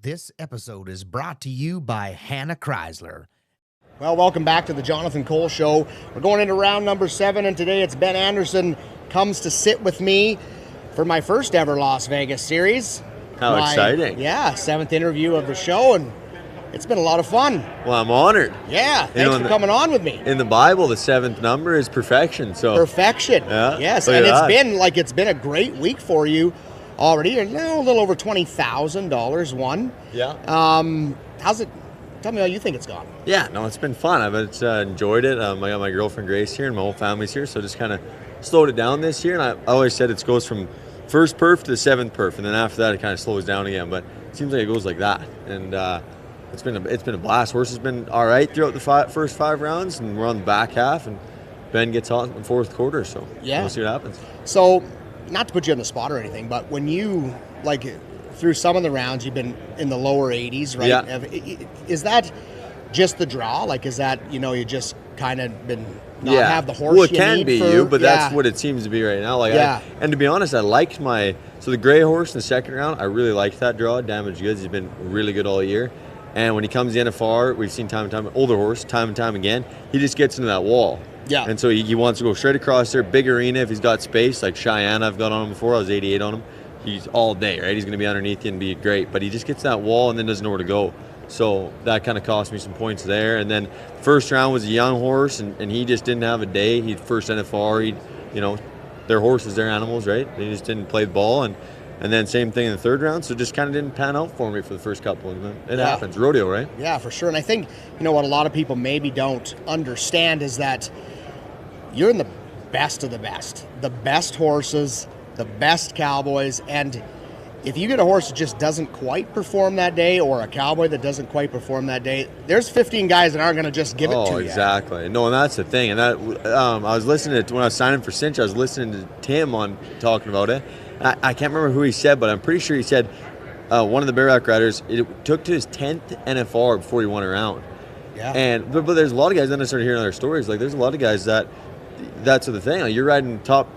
This episode is brought to you by Hannah Chrysler. Well, welcome back to the Johnathon Cole Show. We're going into round number 7, and today it's Ben Anderson comes to sit with me for my first ever Las Vegas series. How exciting. Yeah, 7th interview of the show, and it's been a lot of fun. Well, I'm honored. Yeah, thanks for coming on with me. In the Bible, the 7th number is perfection. So perfection. Yeah, yes, and it's been a great week for you already. A little over $20,000 won. Yeah. How's it? Tell me how you think it's gone. Yeah, no, it's been fun. I've enjoyed it. I got my girlfriend Grace here, and my whole family's here, so just kind of slowed it down this year. And I always said it goes from first perf to the 7th perf, and then after that it kind of slows down again. But it seems like it goes like that, and it's been a blast. Horse has been all right throughout the first 5 rounds, and we're on the back half, and Ben gets hot in the 4th quarter. So yeah, we'll see what happens. So, not to put you on the spot or anything, but when you through some of the rounds, you've been in the lower 80s, right? Yeah. Is that just the draw? Is that, you just kind of been not have the horse? Well, it can be but that's what it seems to be right now. And to be honest, I liked the gray horse in the 2nd round. I really liked that draw. Damaged Goods, he's been really good all year. And when he comes to NFR, we've seen time and time, older horse, time and time again, he just gets into that wall. Yeah. And so he wants to go straight across there, big arena if he's got space, like Cheyenne I've got on him before. I was 88 on him. He's all day, right? He's going to be underneath you and be great. But he just gets that wall and then doesn't know where to go. So that kind of cost me some points there. And then first round was a young horse, and he just didn't have a day. He'd first NFR. Their horses, their animals, right? They just didn't play the ball. And then same thing in the 3rd round. So just kind of didn't pan out for me for the first couple. It happens. Rodeo, right? Yeah, for sure. And I think, what a lot of people maybe don't understand is that you're in the best of the best horses, the best cowboys, and if you get a horse that just doesn't quite perform that day, or a cowboy that doesn't quite perform that day, there's 15 guys that aren't going to just give it to you. Oh, exactly. No, and that's the thing. And that I was listening to when I was signing for Cinch, I was listening to Tim on talking about it. I can't remember who he said, but I'm pretty sure he said one of the bareback riders, it took to his 10th NFR before he won a round. Yeah. But there's a lot of guys. Then I started hearing other stories. There's a lot of guys that's the thing. You're riding top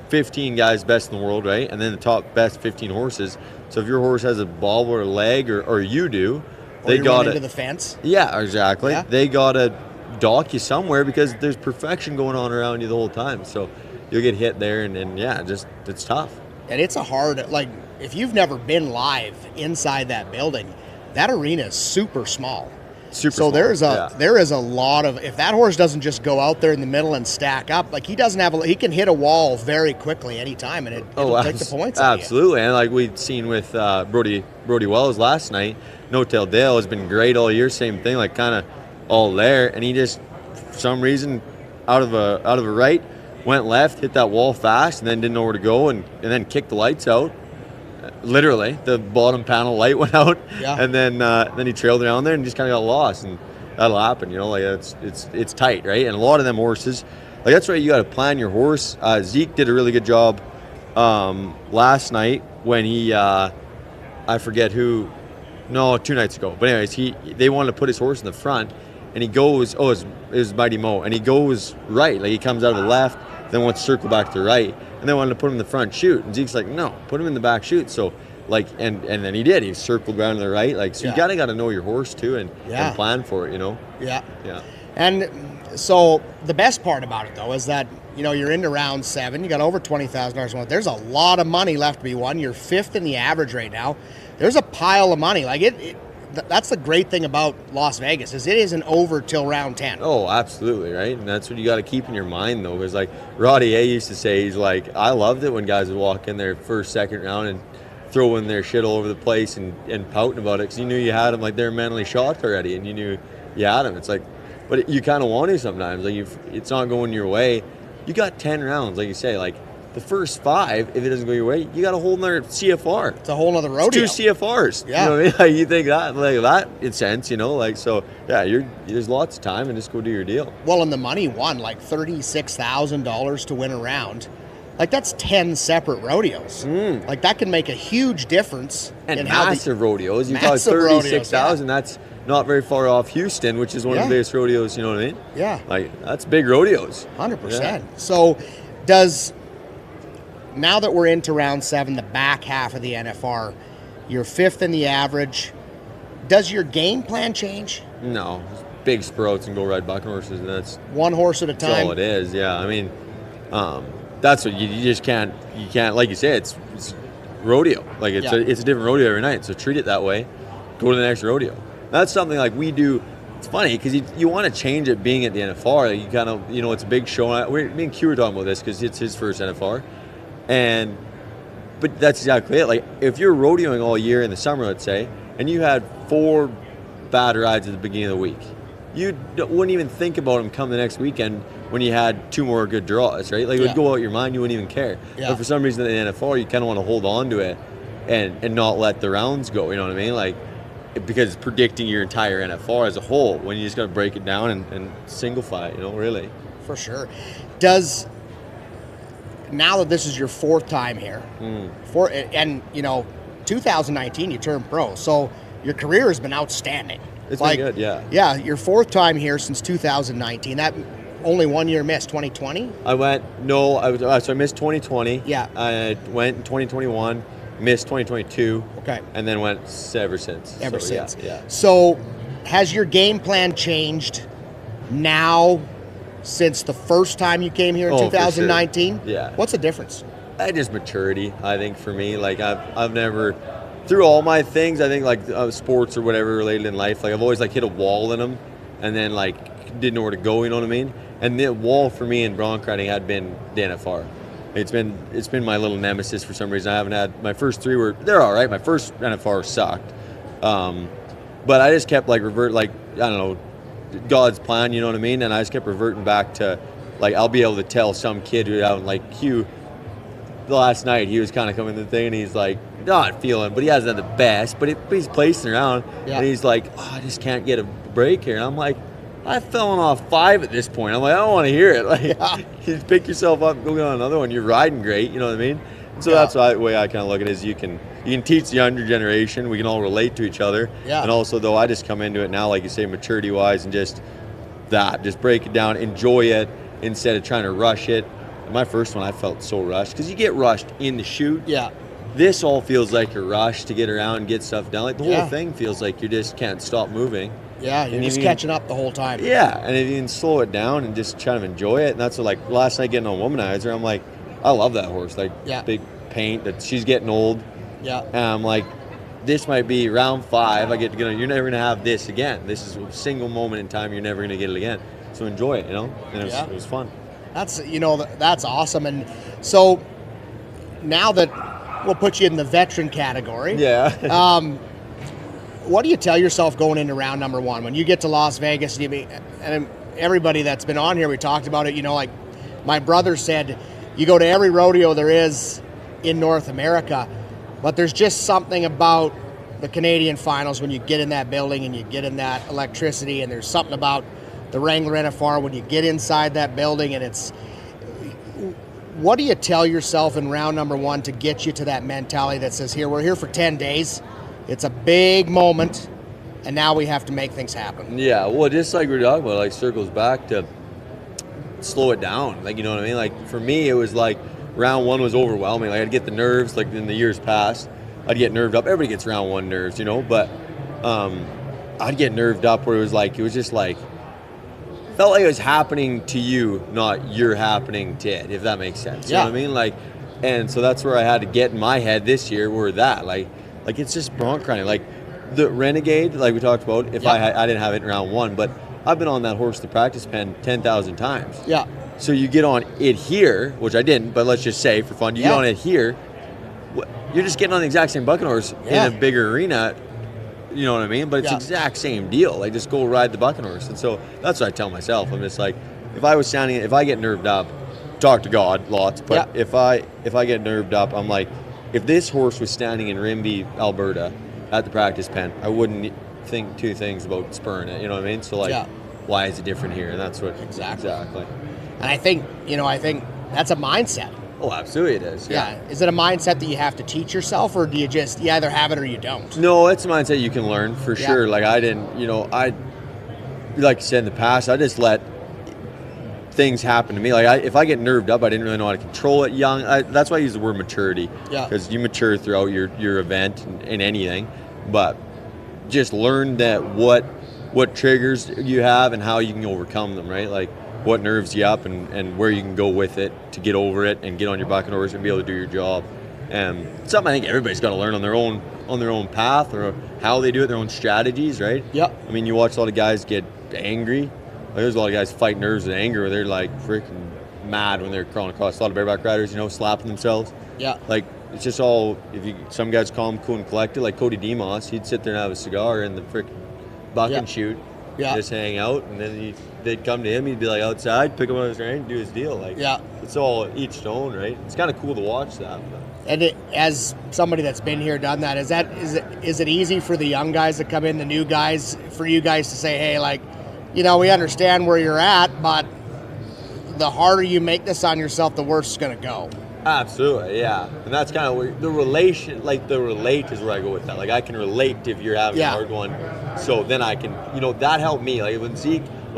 15 guys best in the world, right? And then the top best 15 horses. So if your horse has a ball or a leg, or you do, they got into the fence. Yeah, exactly. Yeah. They gotta dock you somewhere because there's perfection going on around you the whole time. So you'll get hit there, and it's tough. And it's a hard, if you've never been live inside that building, that arena is super small. So there is a lot of, if that horse doesn't just go out there in the middle and stack up, he can hit a wall very quickly anytime, and it'll take the points. Absolutely. And we've seen with Brody Wells last night, No Tail Dale has been great all year. Same thing, kind of all there, and he just for some reason out of a right went left, hit that wall fast, and then didn't know where to go, and then kicked the lights out. Literally, the bottom panel light went out, and then he trailed around there and just kind of got lost, and that'll happen. It's tight, right? And a lot of them horses, that's why you got to plan your horse. Zeke did a really good job last night when he, I forget who, no, 2 nights ago. But anyways, they wanted to put his horse in the front, and he goes, it was Mighty Mo, and he goes right, he comes out of the left, then wants to circle back to the right. And they wanted to put him in the front chute. And Zeke's like, no, put him in the back chute. So, and then he did. He circled around to the right. You got to know your horse, too, and plan for it, Yeah. Yeah. And so the best part about it, though, is that, you're into round 7. You got over $20,000 won. There's a lot of money left to be won. You're 5th in the average right now. There's a pile of money. That's the great thing about Las Vegas, is it isn't over till round 10. Oh, absolutely, right? And that's what you got to keep in your mind, though, because Roddy A used to say, he's like, I loved it when guys would walk in their first, 2nd round and throwing their shit all over the place and pouting about it because you knew you had them, they were mentally shot already, and you knew you had them. It's but you kind of want to sometimes. It's not going your way. You got 10 rounds, like you say, the first 5, if it doesn't go your way, you got a whole nother CFR. It's a whole nother rodeo. It's 2 CFRs. Yeah. You know what I mean? You think that in sense, so yeah, there's lots of time, and just go do your deal. Well, and the money won $36,000 to win a round. That's 10 separate rodeos. That can make a huge difference. And massive rodeos. You got 36,000. That's not very far off Houston, which is one of the biggest rodeos. You know what I mean? Yeah. That's big rodeos. 100%. Yeah. So, now that we're into round 7, the back half of the NFR, you're 5th in the average. Does your game plan change? No, just big sprouts and go ride bucking horses, and that's One horse at a that's time? all it is. Yeah, I mean, that's what you just can't. You can't, like you say, it's rodeo. Like it's a different rodeo every night. So treat it that way. Go to the next rodeo. That's something like we do. It's funny because you want to change it being at the NFR. Like you kind of, it's a big show. Me and Q were talking about this because it's his first NFR, but that's exactly it. Like if you're rodeoing all year in the summer, let's say, and you had 4 bad rides at the beginning of the week, you wouldn't even think about them come the next weekend when you had 2 more good draws, right? Like it would go out your mind, you wouldn't even care. Yeah. But for some reason in the NFR, you kind of want to hold on to it and not let the rounds go. You know what I mean? Like because it's predicting your entire NFR as a whole when you just got to break it down and simplify it. Really. For sure. Now that this is your 4th time here, 2019 you turned pro, so your career has been outstanding. It's been good, yeah. Yeah, your 4th time here since 2019. That only 1 year missed, 2020? I missed 2020. Yeah. I went in 2021, missed 2022. Okay. And then went ever since. Yeah. So has your game plan changed now since the first time you came here in 2019? For sure. Yeah. What's the difference? Just maturity, I think, for me. Like I've never, through all my things, I think like sports or whatever related in life, like I've always like hit a wall in them, and then like didn't know where to go. You know what I mean? And the wall for me in bronc riding had been the NFR. It's been my little nemesis for some reason. I haven't had my first 3 they're all right. My first NFR sucked, but I just kept like I don't know, God's plan. You know what I mean? And I just kept reverting back to like I'll be able to tell some kid who out like Q. Last night he was kind of coming to the thing and he's like not feeling, but he hasn't had the best, but he's placing around and he's like, I just can't get a break here. And I'm like, I've fallen off 5 at this point. I'm like, I don't want to hear it. Like, you pick yourself up, go get on another one. You're riding great, you know what I mean? So that's the way I kind of look at it is you can teach the younger generation. We can all relate to each other. Yeah. And also, though, I just come into it now, like you say, maturity-wise, and just break it down, enjoy it instead of trying to rush it. My first one, I felt so rushed because you get rushed in the chute. Yeah. This all feels like a rush to get around and get stuff done. Like the whole thing feels like you just can't stop moving. Yeah, you're just catching up the whole time. Yeah, and if you can slow it down and just try to enjoy it, and that's what, like, last night getting on Womanizer, I'm like, I love that horse. Like, big paint, that she's getting old. Yeah. And I'm like, this might be round 5. You're never going to have this again. This is a single moment in time. You're never going to get it again. So enjoy it, And it was fun. That's awesome. And so now that we'll put you in the veteran category. Yeah. What do you tell yourself going into round number 1 when you get to Las Vegas? And everybody that's been on here, we talked about it. Like my brother said, you go to every rodeo there is in North America, but there's just something about the Canadian finals when you get in that building and you get in that electricity, and there's something about the Wrangler NFR when you get inside that building, and it's. What do you tell yourself in round number 1 to get you to that mentality that says, we're here for 10 days. It's a big moment, and now we have to make things happen. Yeah, well, just like we were talking about, like circles back to slow it down. Like, you know what I mean? Like for me, it was like round 1 was overwhelming. Like I'd get the nerves, like in the years past, I'd get nerved up. Everybody gets round 1 nerves, but I'd get nerved up where it was just like, felt like it was happening to you, not you're happening to it, if that makes sense. You know what I mean? Like, and so that's where I had to get in my head this year, where that, like it's just bronc riding. Like the Renegade, like we talked about, if I didn't have it in round 1, but I've been on that horse, the practice pen, 10,000 times. Yeah. So you get on it here, which I didn't, but let's just say for fun, you get on it here, you're just getting on the exact same bucking horse in a bigger arena. You know what I mean? But it's the exact same deal. Like, just go ride the bucking horse. And so that's what I tell myself. I'm just like, if I get nerved up, talk to God lots. But if I get nerved up, I'm like, if this horse was standing in Rimbey, Alberta, at the practice pen, I wouldn't think 2 things about spurring it. You know what I mean? So like, why is it different here? And that's what exactly. And I think that's a mindset. Oh, absolutely it is. Yeah. Is it a mindset that you have to teach yourself, or do you either have it or you don't? No, it's a mindset you can learn for sure. Like I didn't, like you said in the past, I just let things happen to me. Like if I get nerved up, I didn't really know how to control it young. That's why I use the word maturity. Yeah. Because you mature throughout your event in anything. But just learn that what triggers you have and how you can overcome them, right? Like what nerves you up and where you can go with it to get over it and get on your back and horse and be able to do your job. And something I think everybody's got to learn on their own path or how they do it, their own strategies, right? Yep. I mean, you watch a lot of guys get angry. Like, there's a lot of guys fight nerves and anger where they're like freaking mad when they're crawling across. A lot of bareback riders, slapping themselves. Yeah. Like, it's just all, some guys calm, cool, and collected. Like Cody Demos, he'd sit there and have a cigar in the freaking buck and shoot. Yeah. Just hang out, and then they'd come to him. He'd be like outside, pick him up on his range, do his deal. Like, it's all each to own, right? It's kind of cool to watch that. And as somebody that's been here, done that, is it easy for the young guys that come in, the new guys, for you guys to say, hey, like, we understand where you're at, but the harder you make this on yourself, the worse it's going to go. Absolutely, yeah. And that's kind of where the relation, like the relate is where I go with that. Like, I can relate if you're having a hard one. So then I can, that helped me. Like when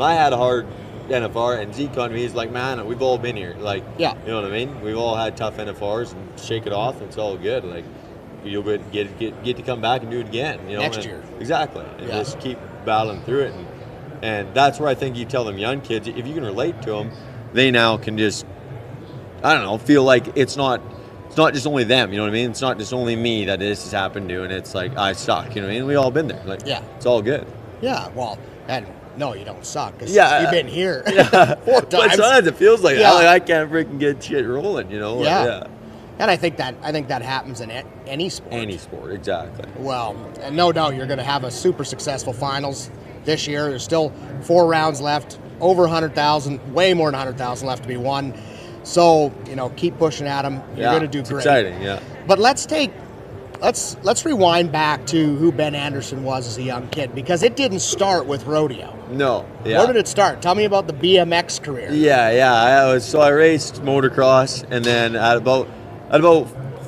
I had a hard NFR and Zeke on me, he's like, man, we've all been here. Like, you know what I mean? We've all had tough NFRs and shake it off. It's all good. Like, you'll get to come back and do it again. Next year. Exactly. And just keep battling through it. And that's where I think you tell them young kids, if you can relate to them, they now can just, I don't know, feel like it's not just only them, you know what I mean? It's not just only me that this has happened to, and it's like, I suck, you know what I mean? We all been there. Like, it's all good. Yeah, well, and no, you don't suck, because you've been here 4 times. But sometimes it feels like that. Like, I can't freaking get shit rolling, And I think that happens in any sport. Any sport, exactly. Well, and no doubt you're going to have a super successful finals this year. There's still 4 rounds left, over 100,000, way more than 100,000 left to be won. So, keep pushing at them. You're going to do great. Exciting, yeah. But let's rewind back to who Ben Anderson was as a young kid, because it didn't start with rodeo. No. Yeah. Where did it start? Tell me about the BMX career. I raced motocross, and then at about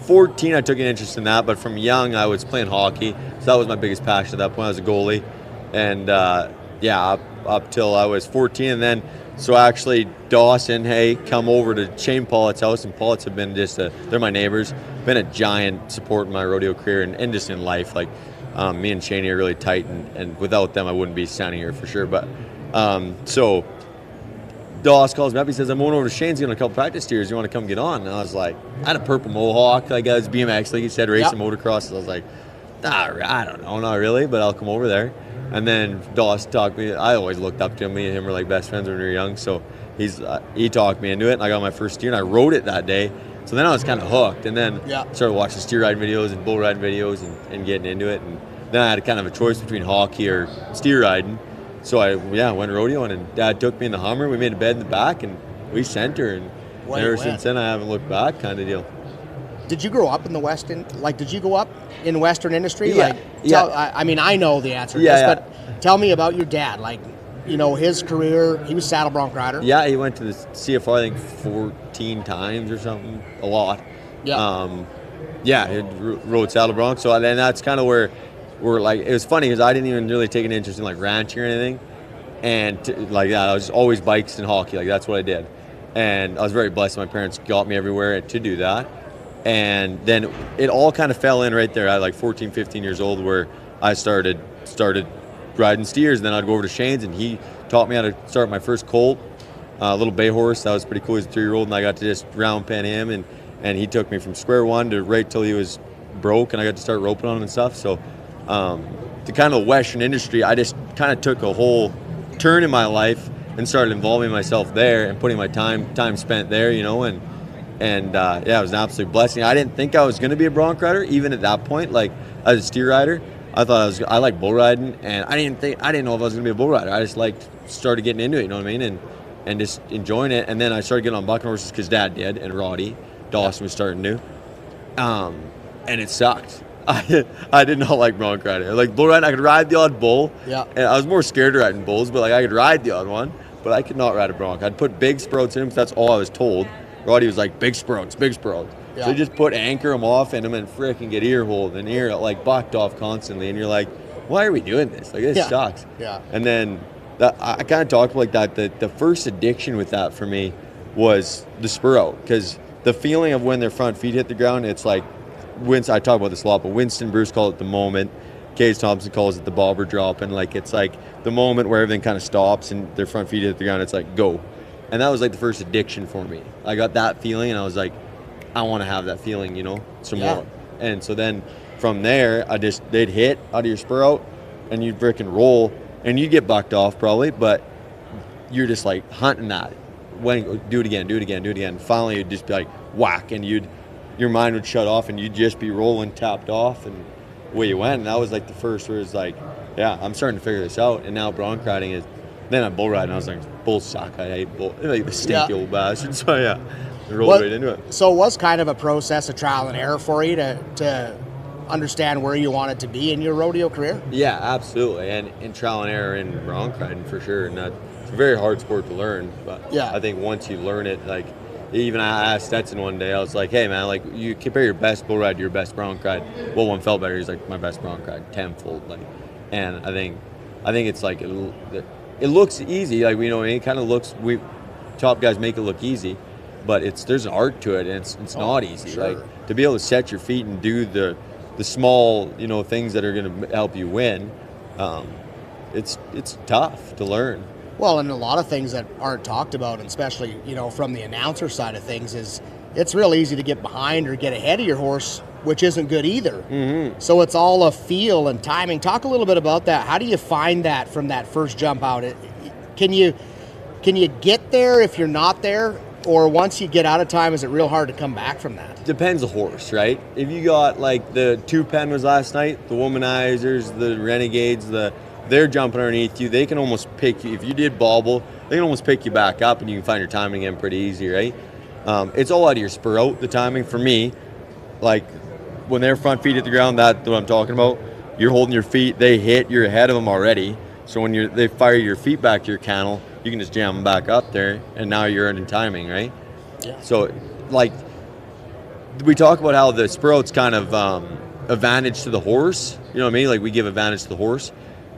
14, I took an interest in that. But from young, I was playing hockey, so that was my biggest passion at that point. I was a goalie, and up till I was 14, and then. So actually, Dawson, come over to Shane Pollitt's house, and Pollitt's have been they're my neighbors, been a giant support in my rodeo career and just in life. Like, me and Shane are really tight, and without them, I wouldn't be standing here for sure. But, so Dawson calls me up, he says, I'm going over to Shane's, getting a couple practice steers, you want to come get on? And I was like, I had a purple mohawk, like I was BMX, like you said, racing motocross. So I was like, I don't know, not really, but I'll come over there. And then Dawson talked me. I always looked up to him. Me and him were like best friends when we were young. So he talked me into it, and I got my first steer, and I rode it that day. So then I was kind of hooked, and then started watching steer riding videos and bull riding videos and getting into it. And then I had kind of a choice between hockey or steer riding. So I went rodeoing, and Dad took me in the Hummer. We made a bed in the back, and we sent her. And ever since then, I haven't looked back, kind of deal. Did you grow up in the Western? Like, did you go up in Western industry? Yeah. I mean, I know the answer to this, but tell me about your dad. Like, his career. He was saddle bronc rider. Yeah, he went to the CFR, I think, 14 times or something. A lot. Yeah. He rode saddle bronc. So then that's kind of where we're like. It was funny because I didn't even really take an interest in like ranching or anything, and like that, I was always bikes and hockey. Like that's what I did, and I was very blessed. My parents got me everywhere to do that. And then it all kind of fell in right there at like 14, 15 years old, where I started riding steers. And then I'd go over to Shane's, and he taught me how to start my first colt, a little bay horse. That was pretty cool. He was a 3-year-old, and I got to just round pen him. And he took me from square one to right till he was broke, and I got to start roping on him and stuff. So the kind of Western industry, I just kind of took a whole turn in my life and started involving myself there and putting my time spent there, And it was an absolute blessing. I didn't think I was going to be a bronc rider, even at that point. Like, as a steer rider, I thought I liked bull riding, and I didn't know if I was going to be a bull rider. I just started getting into it, you know what I mean, and just enjoying it. And then I started getting on bucking horses because Dad did, and Roddy Dawson was starting to. And it sucked. I did not like bronc riding. Like bull riding, I could ride the odd bull. Yeah. And I was more scared of riding bulls, but like I could ride the odd one, but I could not ride a bronc. I'd put big sprouts in him because that's all I was told. Roddy was like, big sprouts. Yeah. So you just anchor them off in them and frickin' get ear holed and ear like bucked off constantly. And you're like, why are we doing this? Like, this sucks. Yeah. And then I kind of talked like that. The first addiction with that for me was the spur out, because the feeling of when their front feet hit the ground, it's like, I talk about this a lot, but Winston Bruce called it the moment. Case Thompson calls it the bobber drop, and like it's like the moment where everything kind of stops and their front feet hit the ground. It's like go, and that was like the first addiction for me. I got that feeling, and I was like, I want to have that feeling, you know, some more. And so then from there, they'd hit out of your spur out, and you'd frickin' roll, and you'd get bucked off probably, but you're just like hunting that. When do it again. Finally, you'd just be like whack, and your mind would shut off, and you'd just be rolling, tapped off, and away you went. And that was like the first where it's like, yeah, I'm starting to figure this out. And now bronc riding is. Then I'm bull riding. I was like, bulls suck. I hate bull. Like the stinky old bastard. So yeah, I rolled right into it. So it was kind of a process of trial and error for you to understand where you wanted to be in your rodeo career? Yeah, absolutely. And trial and error in bronc riding for sure. And it's a very hard sport to learn. But yeah, I think once you learn it, like even I asked Stetson one day, I was like, hey man, like you compare your best bull ride to your best bronc ride. What one felt better? He's like, my best bronc ride, tenfold. Like, and I think it's like it looks easy. Like, you know, it kind of looks, top guys make it look easy, but there's an art to it, and it's not easy. Sure. Like to be able to set your feet and do the small, you know, things that are going to help you win. It's tough to learn. Well, and a lot of things that aren't talked about, and especially, you know, from the announcer side of things, is it's real easy to get behind or get ahead of your horse, which isn't good either. Mm-hmm. So it's all a feel and timing. Talk a little bit about that. How do you find that from that first jump out? Can you get there if you're not there? Or once you get out of time, is it real hard to come back from that? Depends the horse, right? If you got like the 2-pen was last night, the womanizers, the renegades, they're jumping underneath you. They can almost pick you. If you did bobble, they can almost pick you back up, and you can find your timing again pretty easy, right? It's all out of your spur out, the timing for me. Like when their front feet hit the ground, that's what I'm talking about. You're holding your feet, they hit, you're ahead of them already. So when they fire your feet back to your cantle, you can just jam them back up there, and now you're earning timing, right? Yeah. So, like, we talk about how the spur out's kind of advantage to the horse. You know what I mean? Like, we give advantage to the horse,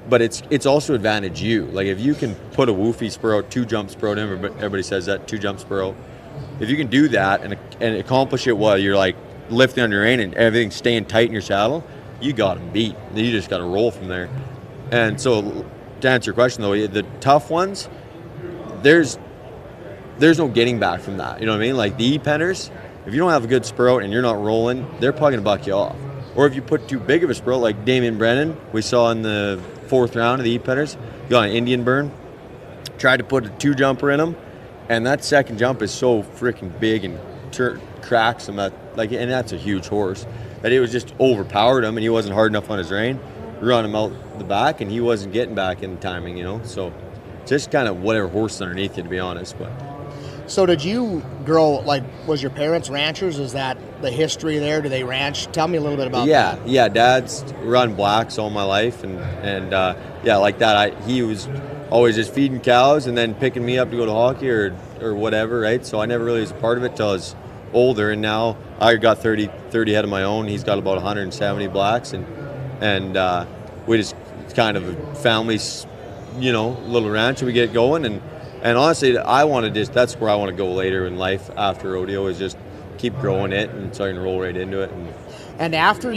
but it's also advantage you. Like, if you can put a woofy spur out, 2-jump spur out, everybody says that, 2-jump spur out. If you can do that and accomplish it while you're, like, lifting on your rein and everything's staying tight in your saddle, you got them beat. You just got to roll from there. And so, to answer your question, though, the tough ones, there's no getting back from that. You know what I mean? Like the E-penners, if you don't have a good spur out and you're not rolling, they're probably going to buck you off. Or if you put too big of a spur out, like Damian Brennan, we saw in the 4th round of the E-penners, got an Indian burn, tried to put a 2-jumper in him, and that second jump is so freaking big and cracks him, and that's a huge horse, that it was just overpowered him, and he wasn't hard enough on his rein, run him out the back, and he wasn't getting back in timing, you know. So just kind of whatever horse underneath you, to be honest. But so did you grow, like, was your parents ranchers? Is that the history there? Do they ranch? Tell me a little bit about that. Yeah, Dad's run blacks all my life, and like that. He was always just feeding cows and then picking me up to go to hockey or whatever, right? So I never really was a part of it till I was older, and now I got 30 head of my own. He's got about 170 blacks, and we just, it's kind of a family, you know, little ranch we get going, and honestly, that's where I want to go later in life after rodeo, is just keep growing it and so I can roll right into it. And after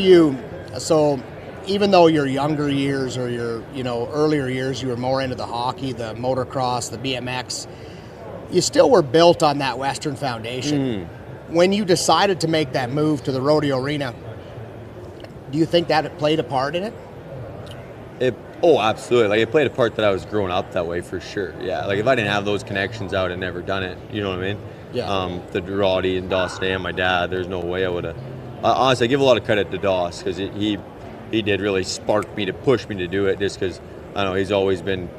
so even though your younger years or your, you know, earlier years, you were more into the hockey, the motocross, the BMX, you still were built on that Western foundation. When you decided to make that move to the rodeo arena, do you think that it played a part in it? Oh, absolutely. Like, it played a part that I was growing up that way for sure. Yeah. Like, if I didn't have those connections, I would have never done it. You know what I mean? Yeah. The Roddy and Dawson and my dad, there's no way I would have. Honestly, I give a lot of credit to Doss, because he did really spark me to push me to do it, just because, I don't know, he's always been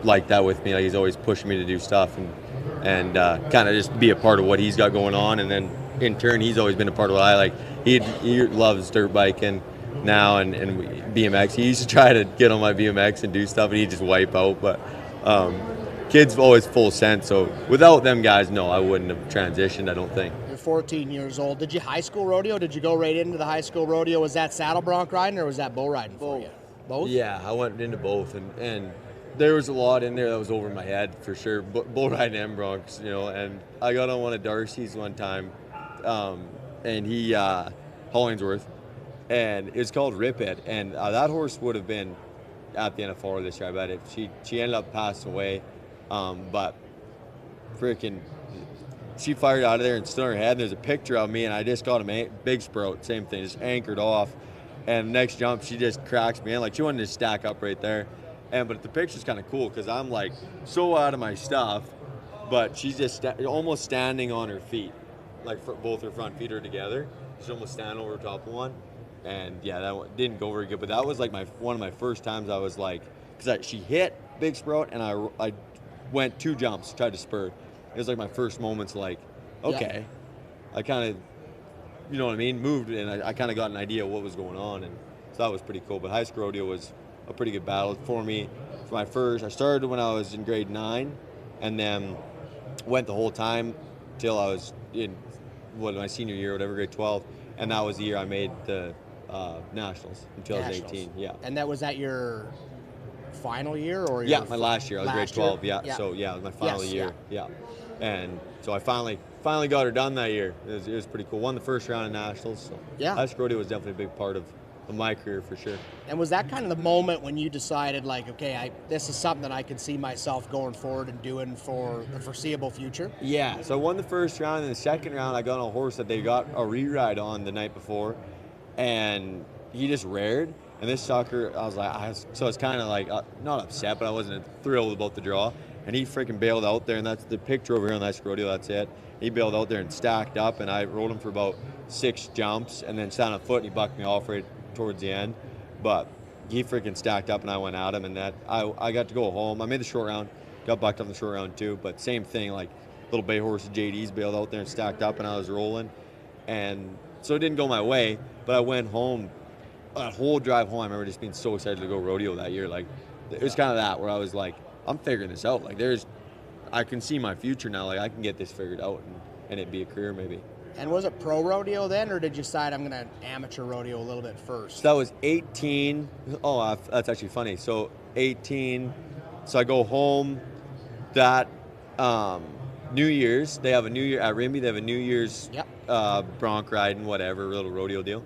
like that with me. Like, he's always pushing me to do stuff and kind of just be a part of what he's got going on. And then, in turn, he's always been a part of what I like. He loves dirt biking now and BMX. He used to try to get on my BMX and do stuff, and he'd just wipe out. But kids always full sense. So without them guys, no, I wouldn't have transitioned, I don't think. You're 14 years old. Did you high school rodeo? Did you go right into the high school rodeo? Was that saddle bronc riding or was that bull riding for you? Both? Yeah, I went into both, and there was a lot in there that was over my head for sure. Bull riding and broncs, you know. And I got on one of Darcy's one time, and he Hollingsworth. and it's called Rip It. And that horse would have been at the NFR this year, I bet. If she ended up passing away, but freaking, she fired out of there and stood on her head. And there's a picture of me, and I just got a big sprout, same thing, just anchored off. And the next jump, she just cracks me in. Like, she wanted to stack up right there. But the picture's kind of cool because I'm like so out of my stuff, but she's just almost standing on her feet, like both her front feet are together. She's almost standing over top of one. And yeah, that one didn't go very good. But that was like one of my first times I was like, because she hit big sprout and I went 2 jumps, tried to spurt. It was like my first moments like, okay, I kind of, you know what I mean, moved, and I kind of got an idea of what was going on, and so that was pretty cool. But high school rodeo was a pretty good battle for me. For my first, I started when I was in grade 9, and then went the whole time till I was in my senior year, whatever, grade 12, and that was the year I made the nationals in 2018. Yeah. And that was at your final year, or my last year. I was grade 12. Yeah. So it was my final Yes, year. Yeah. And so I finally got her done that year. It was pretty cool. Won the first round of nationals. So high school rodeo was definitely a big part of my career for sure. And was that kind of the moment when you decided, like, okay, this is something that I can see myself going forward and doing for the foreseeable future? Yeah. So I won the first round, and the second round I got on a horse that they got a re-ride on the night before, and he just reared. And this sucker, I was like, so it's kind of like not upset, but I wasn't thrilled about the draw. And he freaking bailed out there, and that's the picture over here on that rodeo. That's it. He bailed out there and stacked up, and I rode him for about 6 jumps, and then sat on a foot, and he bucked me off right towards the end. But he freaking stacked up, and I went at him, and that I got to go home. I made the short round, got bucked up in the short round too. But same thing, like little bay horse JD's bailed out there and stacked up, and I was rolling, and so it didn't go my way. But I went home. That whole drive home, I remember just being so excited to go rodeo that year. Like, it was kind of that where I was like, I'm figuring this out. Like, I can see my future now. Like, I can get this figured out and it be a career maybe. And was it pro rodeo then, or did you decide I'm going to amateur rodeo a little bit first? So that was 18. Oh, that's actually funny. So 18. So I go home that New Year's. They have a New Year at Rimby. They have a New Year's bronc riding, whatever, little rodeo deal.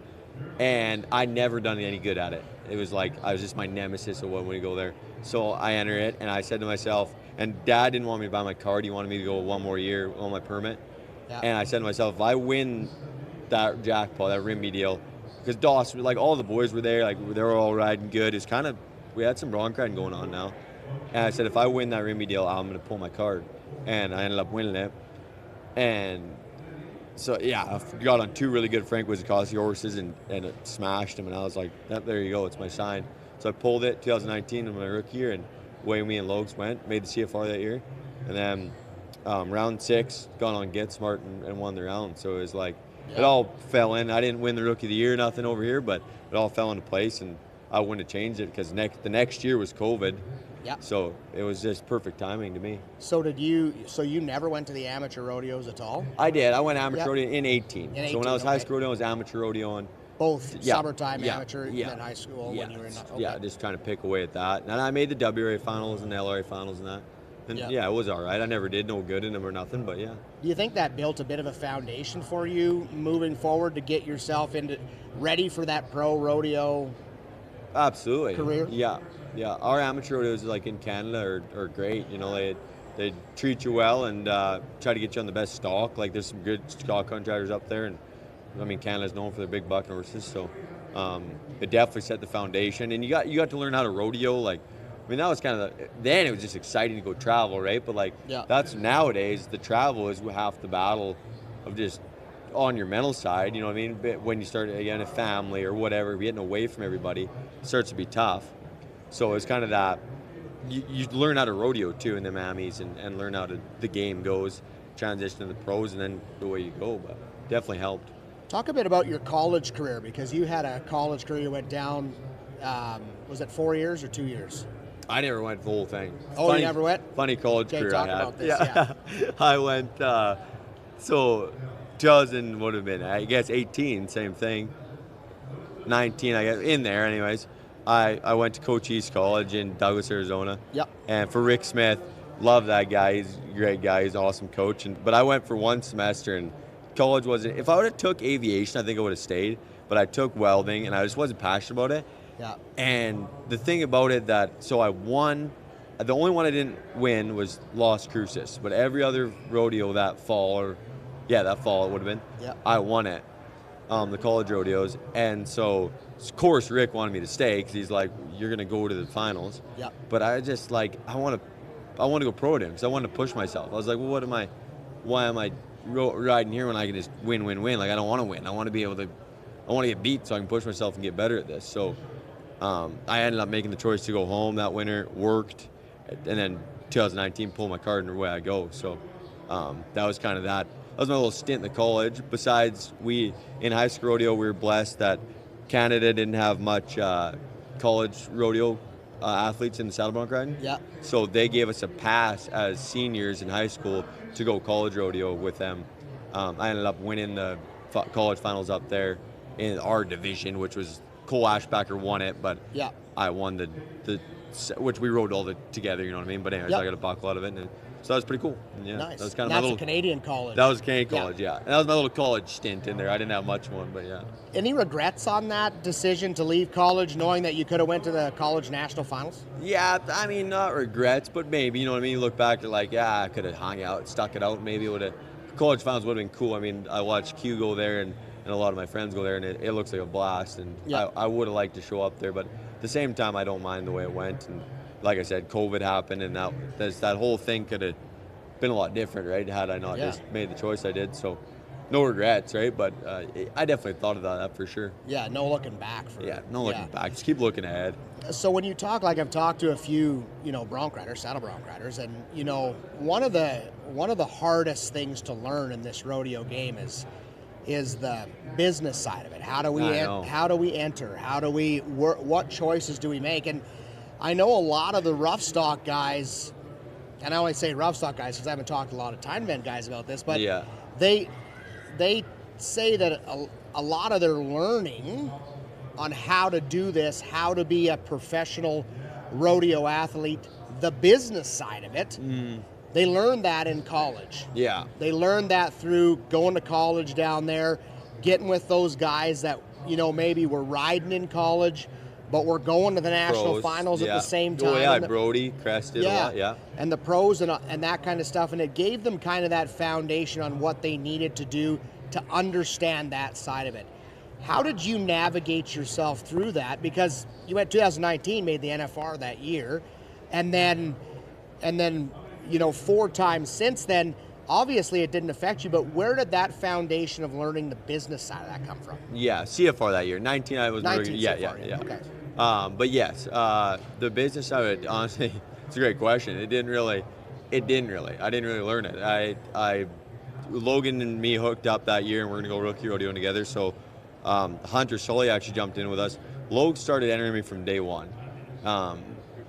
And I never done any good at it. It was like I was just my nemesis of when we go there. So I enter it, and I said to myself, and Dad didn't want me to buy my card. He wanted me to go 1 more year on my permit. Yeah. And I said to myself, if I win that jackpot, that Rimby deal, because Dawson, like all the boys were there, like they were all riding good. It's kind of, we had some bronc riding going on now. And I said, if I win that Rimby deal, I'm going to pull my card. And I ended up winning it. And so, yeah, I got on 2 really good Frank Wizakowski horses and it smashed them. And I was like, there you go, it's my sign. So I pulled it 2019 in my rookie year, and away me and Logs went, made the CFR that year. And then round 6, got on Get Smart and won the round. So it was like, it all fell in. I didn't win the rookie of the year, nothing over here, but it all fell into place. And I wouldn't have changed it because the next year was COVID. Yeah. So it was just perfect timing to me. So you never went to the amateur rodeos at all? I did. I went amateur rodeo in 18. So when I was high school rodeo, I was amateur rodeo on both summertime amateur and then high school when you were in Yeah, just trying to pick away at that. And I made the WRA finals and the LRA finals and that. And it was all right. I never did no good in them or nothing, but yeah. Do you think that built a bit of a foundation for you moving forward to get yourself ready for that pro rodeo? Absolutely. Career? Yeah. Our amateur rodeos, like in Canada, are great. You know, they treat you well and try to get you on the best stock. Like, there's some good stock contractors up there, and I mean, Canada's known for their big buck horses, so it definitely set the foundation. And you got to learn how to rodeo. Like, I mean, that was kind of then it was just exciting to go travel, right? But like, that's nowadays the travel is half the battle of just on your mental side. You know what I mean? But when you start again a family or whatever, getting away from everybody, it starts to be tough. So it's kind of that you learn how to rodeo too in the Mammies and learn how the game goes, transition to the pros, and then the way you go. But definitely helped. Talk a bit about your college career, because you had a college career. You went down, was it 4 years or 2 years? I never went the whole thing. Oh, you never went? Funny college career talk I had. About this, I went, so 2000 would have been, I guess, 18, same thing. 19, I guess, in there anyways. I went to Coach East College in Douglas, Arizona. Yep. And for Rick Smith, love that guy. He's a great guy. He's an awesome coach. But I went for 1 semester, and college wasn't. If I would have took aviation, I think I would have stayed. but I took welding, and I just wasn't passionate about it. Yeah. And the thing about it so I won. The only one I didn't win was Las Cruces, but every other rodeo that fall, that fall it would have been, Yeah. I won it, the college rodeos. And so, of course, Rick wanted me to stay because he's like, you're going to go to the finals. Yeah. But I just, like, I want to go pro at him because I wanted to push myself. I was like, well, why am I riding here when I can just win? Like, I don't want to win. I want to get beat so I can push myself and get better at this. So I ended up making the choice to go home that winter, worked, and then 2019 pulled my card and away I go. So that was kind of that. That was my little stint in the college. Besides, in high school rodeo, we were blessed that Canada didn't have much college rodeo athletes in the saddle bronc riding. Yeah. So they gave us a pass as seniors in high school to go college rodeo with them. I ended up winning the college finals up there in our division, which was Cole Ashbacker won it, but Yeah. I won the which we rode all together, you know what I mean? But anyways, Yep. I got a buckle out of it, and so that was pretty cool. And yeah, Nice. that was kind of That's my little a Canadian college. That was Canadian college, yeah. And that was my little college stint in there. I didn't have much one, but yeah. Any regrets on that decision to leave college, knowing that you could have went to the college national finals? Yeah, I mean, not regrets, but maybe, you know what I mean? You look back, you're like, yeah, I could have hung out, stuck it out. Maybe it would have, college finals would have been cool. I mean, I watched Q go there and a lot of my friends go there, and it looks like a blast. And Yeah. I would have liked to show up there, but at the same time, I don't mind the way it went. And like I said, COVID happened, and that whole thing could have been a lot different, right? Had I not just made the choice I did. So no regrets, right? But I definitely thought about that for sure. Yeah, no looking back. No looking back. Just keep looking ahead. So when you talk, like I've talked to a few, bronc riders, saddle bronc riders, and one of the hardest things to learn in this rodeo game is the business side of it. How do we enter? How do we work? What choices do we make? And I know a lot of the rough stock guys, and I only say rough stock guys because I haven't talked to a lot of time event guys about this, but they say that a lot of their learning on how to do this, how to be a professional rodeo athlete, the business side of it, they learned that in college. Yeah. They learned that through going to college down there, getting with those guys that, maybe were riding in college, but were going to the national finals at the same time. Oh, yeah, Brody, Crested, a lot, yeah. And the pros and that kind of stuff. And it gave them kind of that foundation on what they needed to do to understand that side of it. How did you navigate yourself through that? Because you went 2019, made the NFR that year, and then 4 times since then. Obviously, it didn't affect you, but where did that foundation of learning the business side of that come from? Yeah, CFR that year. 19, I was 19 yeah. Okay. But yes, the business side of it, honestly, it's a great question. I didn't really learn it. Logan and me hooked up that year, and we're gonna go rookie rodeoing together. So Hunter Sully actually jumped in with us. Logan started entering me from day one.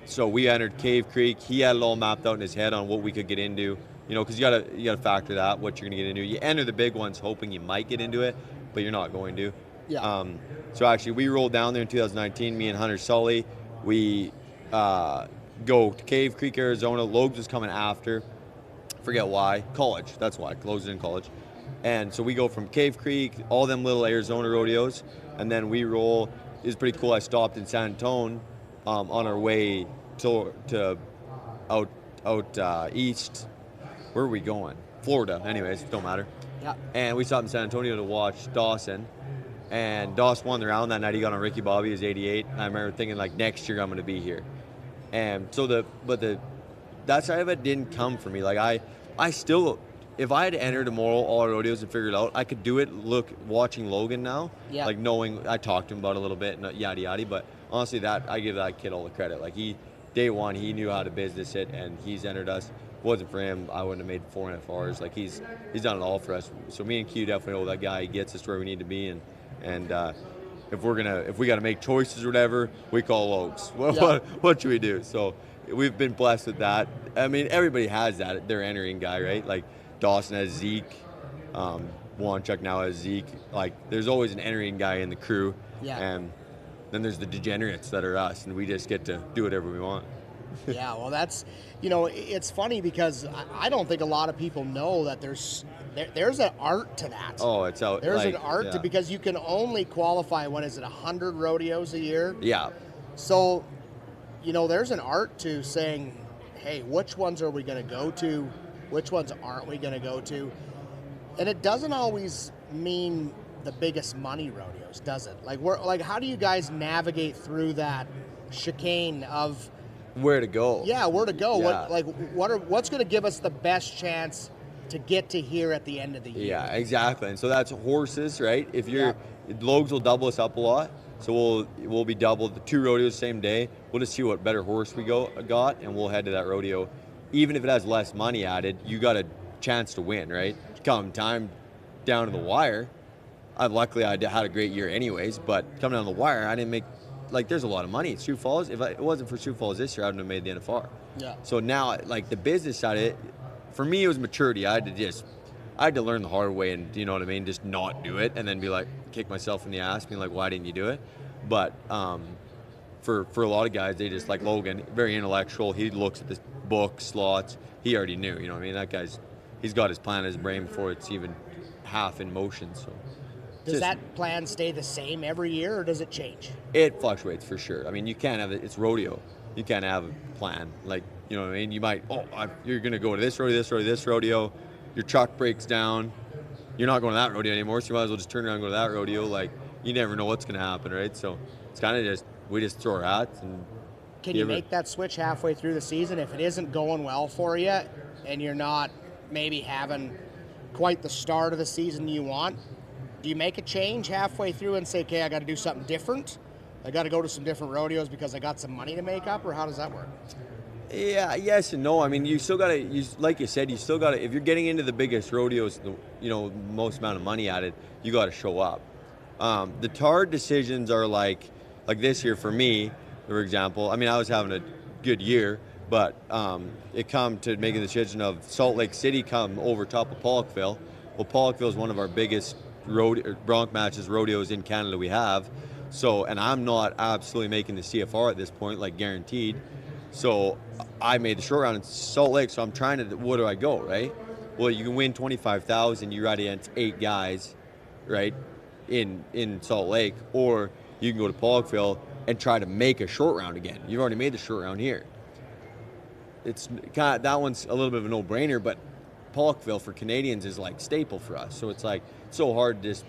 So we entered Cave Creek. He had it all mapped out in his head on what we could get into. Because you gotta factor that, what you're gonna get into. You enter the big ones hoping you might get into it, but you're not going to. Yeah. So actually, we rolled down there in 2019. Me and Hunter Sully, we go to Cave Creek, Arizona. Logan was coming after. Forget why. College. That's why. Logan's in college. And so we go from Cave Creek, all them little Arizona rodeos, and then we roll. It was pretty cool. I stopped in San Antonio on our way to out east. Where are we going? Florida. Anyways, don't matter. Yeah. And we stopped in San Antonio to watch Dawson. And Dawson won the round that night. He got on Ricky Bobby. He was 88. And I remember thinking, like, next year I'm going to be here. And so that side of it didn't come for me. Like, I still, if I had to enter tomorrow all our rodeos and figure it out, I could do it watching Logan now. Yeah. Like, knowing, I talked to him about it a little bit and yada yada. But honestly, I give that kid all the credit. Like, day one, he knew how to business it, and he's entered us. If it wasn't for him, I wouldn't have made 4 NFRs. Like, he's done it all for us. So me and Q definitely know that guy. He gets us where we need to be, and if we got to make choices or whatever, we call Logs. What should we do? So we've been blessed with that. I mean, everybody has that. They're entering guy, right? Like Dawson has Zeke, Wanchuk now has Zeke. Like, there's always an entering guy in the crew. Yeah. And then there's the degenerates that are us, and we just get to do whatever we want. Yeah, well, that's, it's funny because I don't think a lot of people know that there's an art to that. Oh, it's out. There's like, an art to, yeah. because you can only qualify, what is it, 100 rodeos a year? Yeah. So, there's an art to saying, hey, which ones are we going to go to? Which ones aren't we going to go to? And it doesn't always mean the biggest money rodeos, does it? Like, how do you guys navigate through that chicane of Where to go? yeah, where to go? Yeah. What's going to give us the best chance to get to here at the end of the year? Yeah, exactly. And so that's horses, right? If you're Logs will double us up a lot, so we'll be doubled the 2 rodeos same day. We'll just see what better horse we got, and we'll head to that rodeo. Even if it has less money added, you got a chance to win, right? Come time down to the wire. Luckily I had a great year anyways, but coming down the wire, I didn't make there's a lot of money at Sioux Falls. If it wasn't for Sioux Falls this year, I wouldn't have made the NFR. Yeah. So now, the business side of it, for me, it was maturity. I had to learn the hard way, and you know what I mean, just not do it, and then be like, kick myself in the ass, being like, why didn't you do it? But for a lot of guys, they just, like Logan, very intellectual. He looks at the book slots. He already knew. You know what I mean? That he's got his plan in his brain before it's even half in motion. So. Does that plan stay the same every year, or does it change? It fluctuates for sure. I mean, you can't have it. It's rodeo. You can't have a plan. You know what I mean? You might, you're going to go to this rodeo. Your truck breaks down. You're not going to that rodeo anymore, so you might as well just turn around and go to that rodeo. You never know what's going to happen, right? So it's kind of we just throw our hats. And can you make that switch halfway through the season if it isn't going well for you and you're not maybe having quite the start of the season you want? Do you make a change halfway through and say, okay, I got to do something different? I got to go to some different rodeos because I got some money to make up, or how does that work? Yeah, yes and no. I mean, you still got to, like you said, if you're getting into the biggest rodeos, most amount of money at it, you got to show up. The hard decisions are like this year for me, for example. I mean, I was having a good year, but it come to making the decision of Salt Lake City come over top of Pollockville. Well, Pollockville is one of our biggest Bronc matches, rodeos in Canada we have. So, and I'm not absolutely making the CFR at this point, guaranteed. So I made the short round in Salt Lake. So I'm trying to, where do I go, right? Well, you can win 25,000. You ride against 8 guys, right, in Salt Lake, or you can go to Pollockville and try to make a short round again. You've already made the short round here. It's kind of, that one's a little bit of a no-brainer, but Pollockville for Canadians is staple for us. So it's so hard to just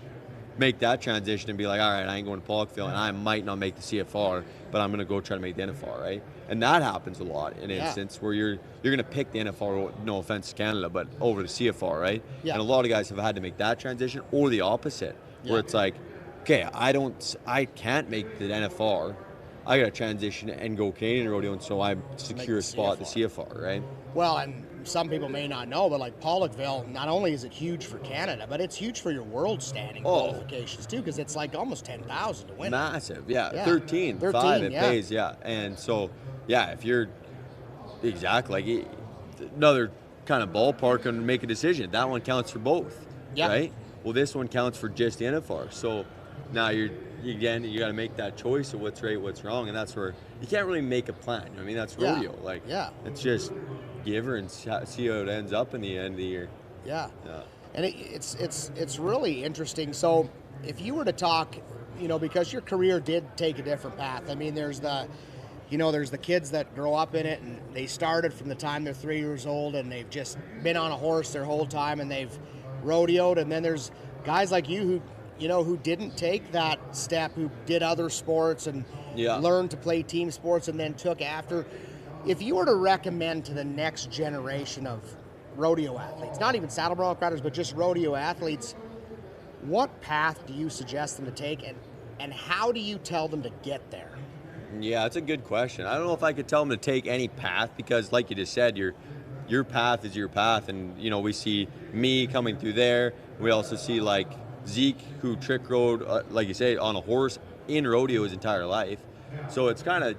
make that transition and be like, all right, I ain't going to Pollockville, and I might not make the CFR, but I'm going to go try to make the NFR, right? And that happens a lot in an instance where you're going to pick the NFR, no offense to Canada, but over the CFR, right? Yeah. And a lot of guys have had to make that transition, or the opposite, where it's okay, I can't make the NFR. I got to transition and go Canadian rodeo, and so I secure a spot at the CFR, right? Well, and some people may not know, but Pollockville, not only is it huge for Canada, but it's huge for your world standing qualifications too, because it's almost 10,000 to win. Massive, yeah. 13 5 it pays, yeah. And so, yeah, if you're exactly another kind of ballpark and make a decision, that one counts for both, right? Well, this one counts for just the NFR. So now you got to make that choice of what's right, what's wrong, and that's where you can't really make a plan. I mean, that's rodeo. It's just give her and see how it ends up in the end of the year. Yeah. And it's really interesting. So if you were to talk, because your career did take a different path. I mean, there's the kids that grow up in it, and they started from the time they're 3 years old, and they've just been on a horse their whole time, and they've rodeoed. And then there's guys like you who didn't take that step, who did other sports and learned to play team sports and then took after. If you were to recommend to the next generation of rodeo athletes, not even saddle bronc riders, but just rodeo athletes, what path do you suggest them to take, and how do you tell them to get there? Yeah, that's a good question. I don't know if I could tell them to take any path, because like you just said, your path is your path, and we see me coming through there. We also see Zeke, who trick rode, like you say, on a horse in rodeo his entire life. So it's kind of,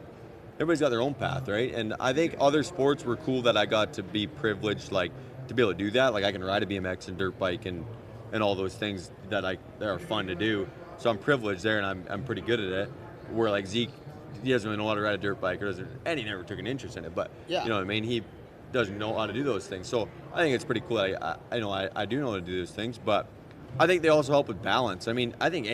everybody's got their own path, right? And I think other sports were cool that I got to be privileged, to be able to do that. I can ride a BMX and dirt bike and all those things that are fun to do. So I'm privileged there, and I'm pretty good at it. Where Zeke he doesn't really know how to ride a dirt bike, and he never took an interest in it. But Yeah. you know what I mean. He doesn't know how to do those things. So I think it's pretty cool. I know I do know how to do those things, but I think they also help with balance. I mean, I think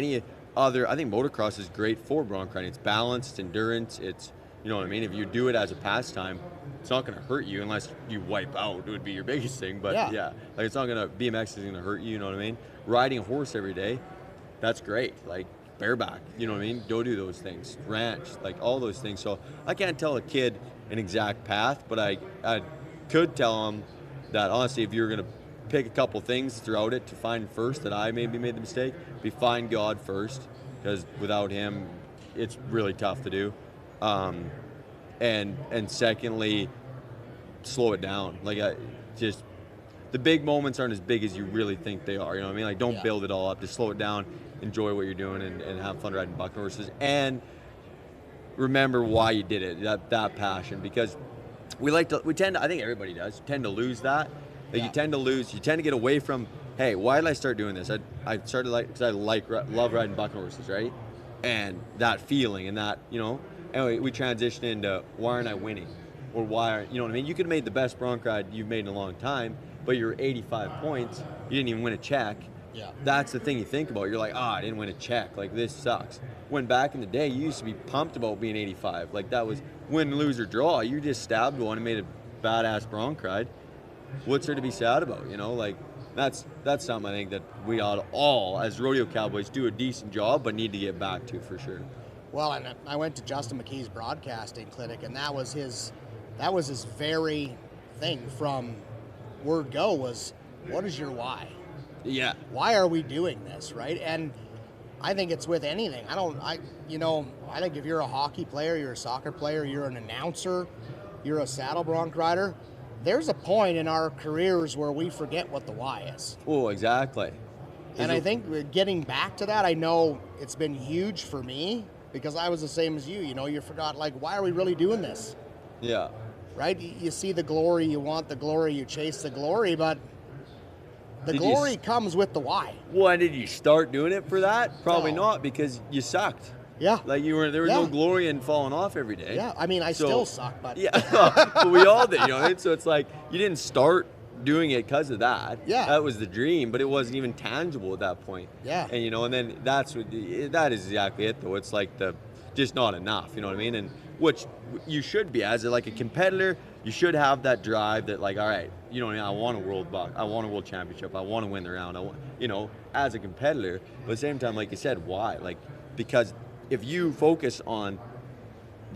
motocross is great for bronc riding. It's balance, it's endurance, it's, you know what I mean? If you do it as a pastime, it's not going to hurt you unless you wipe out. It would be your biggest thing. But yeah, like it's not going to, BMX isn't going to hurt you know what I mean? Riding a horse every day, that's great. Like bareback, you know what I mean? Go do those things. Ranch, like all those things. So I can't tell a kid an exact path, but I could tell them that honestly, if you're going to pick a couple things throughout it to find first, that I maybe made the mistake, find God first, because without him, it's really tough to do. And secondly, slow it down. Like just the big moments aren't as big as you really think they are. You know what I mean? Like don't build it all up. Just slow it down, enjoy what you're doing, and have fun riding buck horses. And remember why you did it. That passion, because I think everybody does tend to lose that. Like you tend to get away from, hey, why did I start doing this? I started because I love riding buck horses, right? And that feeling and that, you know, anyway, we transitioned into why aren't I winning? Or you know what I mean? You could have made the best bronc ride you've made in a long time, but you're 85 points, you didn't even win a check. Yeah. That's the thing you think about. You're like, I didn't win a check. Like, this sucks. When back in the day, you used to be pumped about being 85. Like, that was win, lose, or draw. You just stabbed one and made a badass bronc ride. What's there to be sad about, you know? Like, that's something I think that we ought to all, as rodeo cowboys, do a decent job, but need to get back to for sure. Well, and I went to Justin McKee's broadcasting clinic, and that was his very thing from word go was, what is your why? Yeah. Why are we doing this, right? And I think it's with anything. I think if you're a hockey player, you're a soccer player, you're an announcer, you're a saddle bronc rider, there's a point in our careers where we forget what the why is. Oh, exactly. And I think getting back to that, I know it's been huge for me because I was the same as you. You know, you forgot, like, why are we really doing this? Yeah. Right? You see the glory, you want the glory, you chase the glory, but the glory comes with the why. Well, and did you start doing it for that? Probably not, because you sucked. Yeah. Like there was no glory in falling off every day. Yeah, I mean, I still suck, but yeah, but we all did, you know. So it's like you didn't start doing it because of that. Yeah, that was the dream, but it wasn't even tangible at that point. Yeah, and you know, and then that is exactly it, though. It's like just not enough. You know what I mean? And which you should be as like a competitor. You should have that drive that, like, all right, you know what I mean? I want a world buck, I want a world championship, I want to win the round. I want, you know, as a competitor. But at the same time, like you said, why? Like, because if you focus on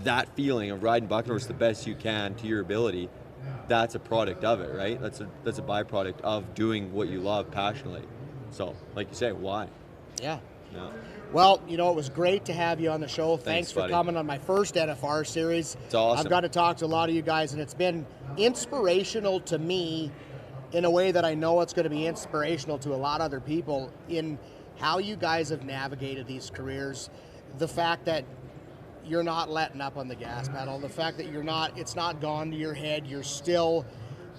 that feeling of riding buck horse the best you can to your ability, that's a product of it, right? That's a byproduct of doing what you love passionately. So, like you say, why? Yeah. No. Well, you know, it was great to have you on the show. Thanks for buddy. coming on my first NFR series. It's awesome. I've got to talk to a lot of you guys, and it's been inspirational to me in a way that I know it's going to be inspirational to a lot of other people in how you guys have navigated these careers. The fact that you're not letting up on the gas pedal, the fact that it's not gone to your head, you're still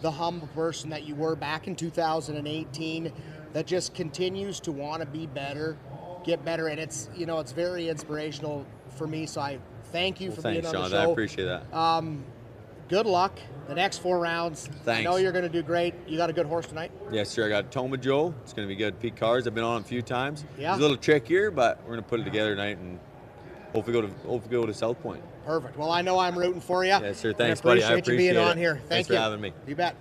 the humble person that you were back in 2018 that just continues to want to be better, get better, and it's very inspirational for me. So I thank you for being on the show. I appreciate that. Good luck the next 4 rounds. Thanks. I know you're going to do great. You got a good horse tonight? Yes, sir. I got Toma Joe. It's going to be good. Pete Cars. I've been on him a few times. Yeah. It's a little trickier, but we're going to put it together tonight and hopefully go to South Point. Perfect. Well, I know I'm rooting for you. Yes, sir. Thanks, buddy. I appreciate you being it. on here. Thanks for having me. You bet.